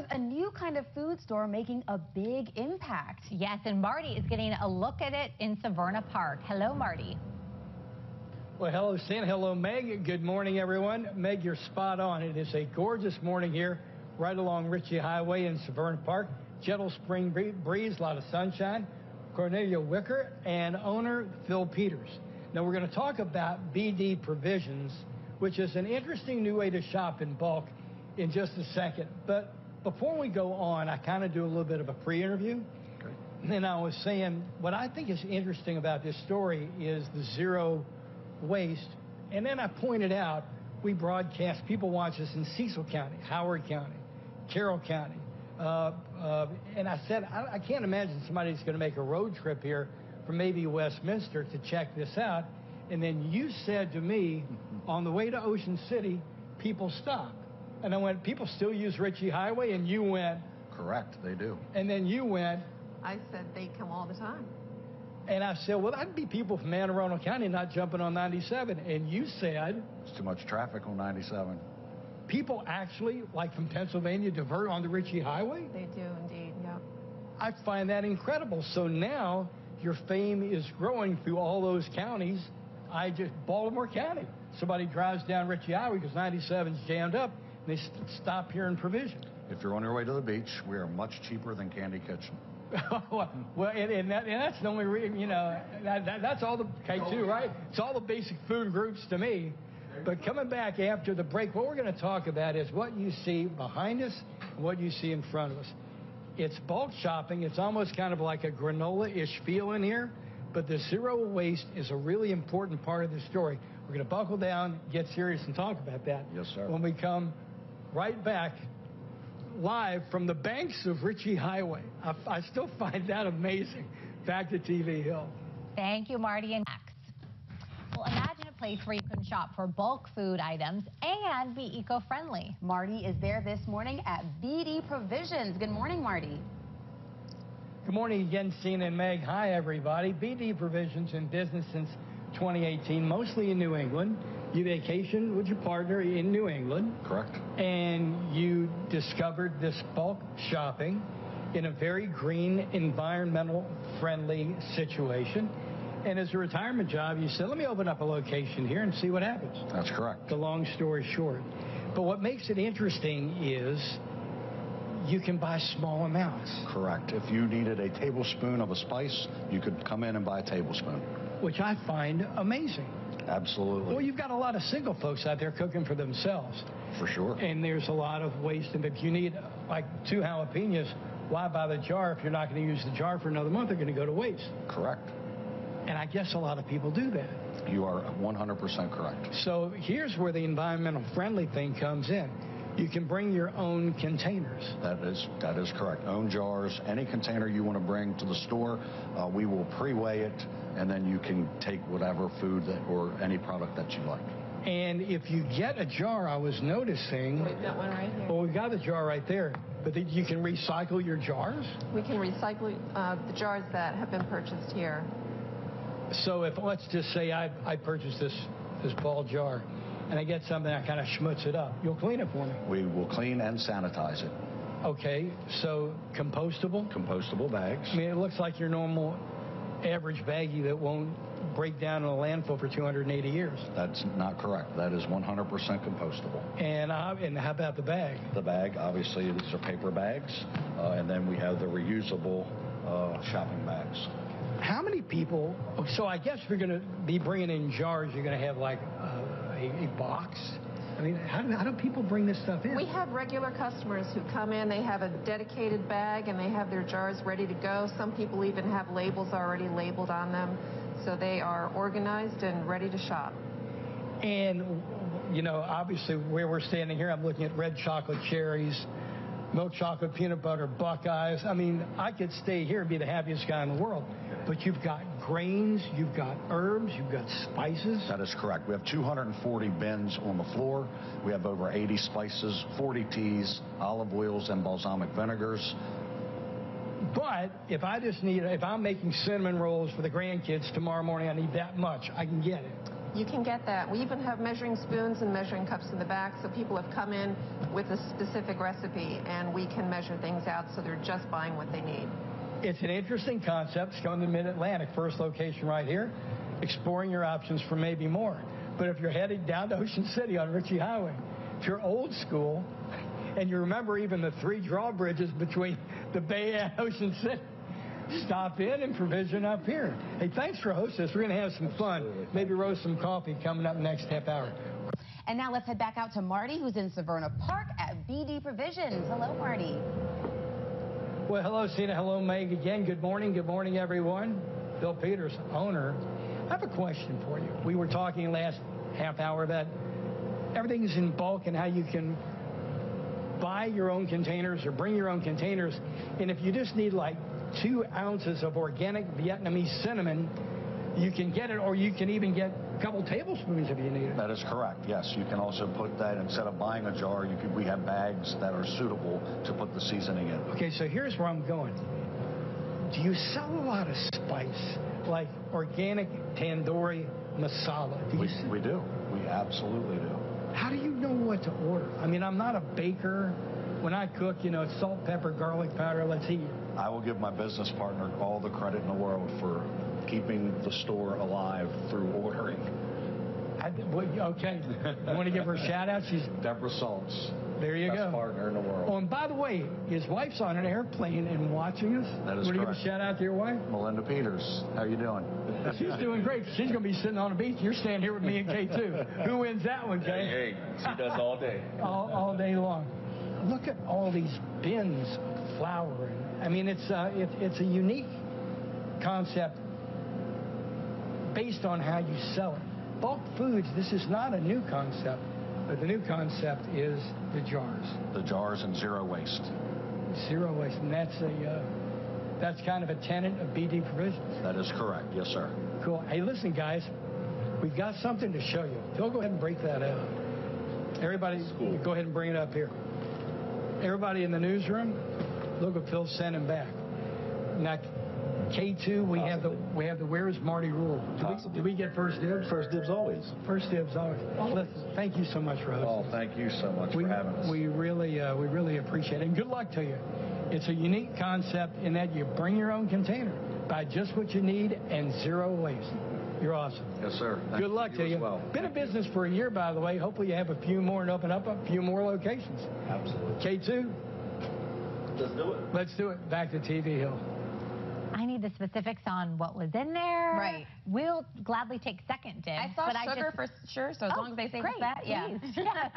there's a new kind of food store making a big impact. Yes, and Marty is getting a look at it in Severna Park. Hello, Marty. Well, hello, Stan. Hello, Meg. Good morning, everyone. Meg, you're spot on. It is a gorgeous morning here right along Ritchie Highway in Severna Park. Gentle spring breeze, a lot of sunshine. Cornelia Wicker and owner Phil Peters. Now, we're going to talk about BD Provisions, which is an interesting new way to shop in bulk in just a second. But before we go on, I kind of do a little bit of a pre-interview. Okay. And I was saying, what I think is interesting about this story is the zero waste. And then I pointed out, we broadcast, people watch us in Cecil County, Howard County, Carroll County. And I said, I can't imagine somebody's going to make a road trip here from maybe Westminster to check this out. And then you said to me, on the way to Ocean City, people stop. And I went, people still use Ritchie Highway? And you went, correct, they do. And then you went, I said they come all the time. And I said, well, that'd be people from Anne Arundel County not jumping on 97. And you said, it's too much traffic on 97. People actually, like from Pennsylvania, divert on the Ritchie Highway? They do indeed, yep. I find that incredible. So now your fame is growing through all those counties. Baltimore County. Somebody drives down Ritchie Highway because 97's jammed up, and they stop here in Provision. If you're on your way to the beach, we are much cheaper than Candy Kitchen. Well, and that's the only reason, you know, that's all the, K2, right? It's all the basic food groups to me. But coming back after the break, what we're going to talk about is what you see behind us and what you see in front of us. It's bulk shopping. It's almost kind of like a granola-ish feel in here. But the zero waste is a really important part of the story. We're going to buckle down, get serious, and talk about that. Yes, sir. When we come right back live from the banks of Ritchie Highway. I still find that amazing. Back to TV Hill. Thank you, Marty. And well, imagine a place where you can shop for bulk food items and be eco-friendly. Marty is there this morning at BD Provisions. Good morning, Marty. Good morning again, Stina and Meg. Hi, everybody. BD Provisions in business since 2018, mostly in New England. You vacationed with your partner in New England. Correct. And you discovered this bulk shopping in a very green, environmental friendly situation. And as a retirement job, you said, let me open up a location here and see what happens. That's correct. The long story short. But what makes it interesting is you can buy small amounts. Correct. If you needed a tablespoon of a spice, you could come in and buy a tablespoon. Which I find amazing. Absolutely. Well, you've got a lot of single folks out there cooking for themselves. For sure. And there's a lot of waste. And if you need, like, 2 jalapenos, why buy the jar if you're not going to use the jar for another month? They're going to go to waste. Correct. And I guess a lot of people do that. You are 100% correct. So here's where the environmental friendly thing comes in. You can bring your own containers. That is correct. Own jars, any container you want to bring to the store, we will pre-weigh it, and then you can take whatever food or any product that you like. And if you get a jar, I was noticing. We've got one right here. Well, we've got the jar right there. But you can recycle your jars? We can recycle the jars that have been purchased here. So if, let's just say I purchased this ball jar, and I get something, I kind of schmutz it up. You'll clean it for me. We will clean and sanitize it. Okay, so compostable? Compostable bags. I mean, it looks like your normal average baggie that won't break down in a landfill for 280 years. That's not correct. That is 100% compostable. And how about the bag? The bag, obviously, these are paper bags, and then we have the reusable shopping bags. How many people, so I guess we're going to be bringing in jars, you're going to have like a box? I mean, how do people bring this stuff in? We have regular customers who come in, they have a dedicated bag, and they have their jars ready to go. Some people even have labels already labeled on them, so they are organized and ready to shop. And, you know, obviously where we're standing here, I'm looking at red chocolate cherries, milk chocolate, peanut butter, Buckeyes. I mean, I could stay here and be the happiest guy in the world. But you've got grains, you've got herbs, you've got spices. That is correct. We have 240 bins on the floor. We have over 80 spices, 40 teas, olive oils, and balsamic vinegars. But if I'm making cinnamon rolls for the grandkids tomorrow morning, I need that much, I can get it. You can get that. We even have measuring spoons and measuring cups in the back, so people have come in with a specific recipe, and we can measure things out so they're just buying what they need. It's an interesting concept. It's going to Mid-Atlantic, first location right here, exploring your options for maybe more. But if you're heading down to Ocean City on Ritchie Highway, if you're old school, and you remember even the 3 drawbridges between the Bay and Ocean City, stop in and provision up here. Hey, thanks for hosting us. We're going to have some fun. Maybe roast some coffee coming up next half hour. And now let's head back out to Marty, who's in Severna Park at BD Provisions. Hello, Marty. Well, hello, Cena. Hello, Meg. Again, good morning. Good morning, everyone. Bill Peters, owner. I have a question for you. We were talking last half hour about everything's in bulk and how you can buy your own containers or bring your own containers. And if you just need like 2 ounces of organic Vietnamese cinnamon, you can get it, or you can even get a couple tablespoons if you need it. That is correct, yes. You can also put that, instead of buying a jar, we have bags that are suitable to put the seasoning in. Okay, so here's where I'm going. Do you sell a lot of spice, like organic tandoori masala? We do. We absolutely do. How do you know what to order? I mean, I'm not a baker. When I cook, you know, it's salt, pepper, garlic powder, let's eat. I will give my business partner all the credit in the world for keeping the store alive through ordering. Okay. You want to give her a shout out? She's Deborah Saltz. There you best go. Partner in the world. Oh, and by the way, his wife's on an airplane and watching us. That is correct. Want to give correct. a shout out to your wife? Melinda Peters. How you doing? She's doing great. She's going to be sitting on the beach. You're standing here with me and Kay, too. Who wins that one, Kay? Hey, she does all day. all day long. Look at all these bins of flour. I mean, it's a unique concept based on how you sell it. Bulk foods, this is not a new concept, but the new concept is the jars. The jars and zero waste. Zero waste, and that's kind of a tenet of BD Provisions. That is correct, yes, sir. Cool. Hey, listen, guys, we've got something to show you. Phil, go ahead and break that out. Everybody, cool. Go ahead and bring it up here. Everybody in the newsroom, look what Phil's sending back. Now, K2, we have the Where's Marty rule. Do we get first dibs? First dibs always. First dibs always. Listen, thank you so much for hosting. Oh, thank you so much for having us. We really appreciate it. And good luck to you. It's a unique concept in that you bring your own container, buy just what you need, and zero waste. You're awesome. Yes, sir. Good luck to you. Well. Been in business for a year, by the way. Hopefully you have a few more and open up a few more locations. Absolutely. K2. Let's do it. Let's do it. Back to TV Hill. I need the specifics on what was in there. Right. We'll gladly take second dibs. I saw sugar for sure, so as long as they say great, that, yeah. Yeah.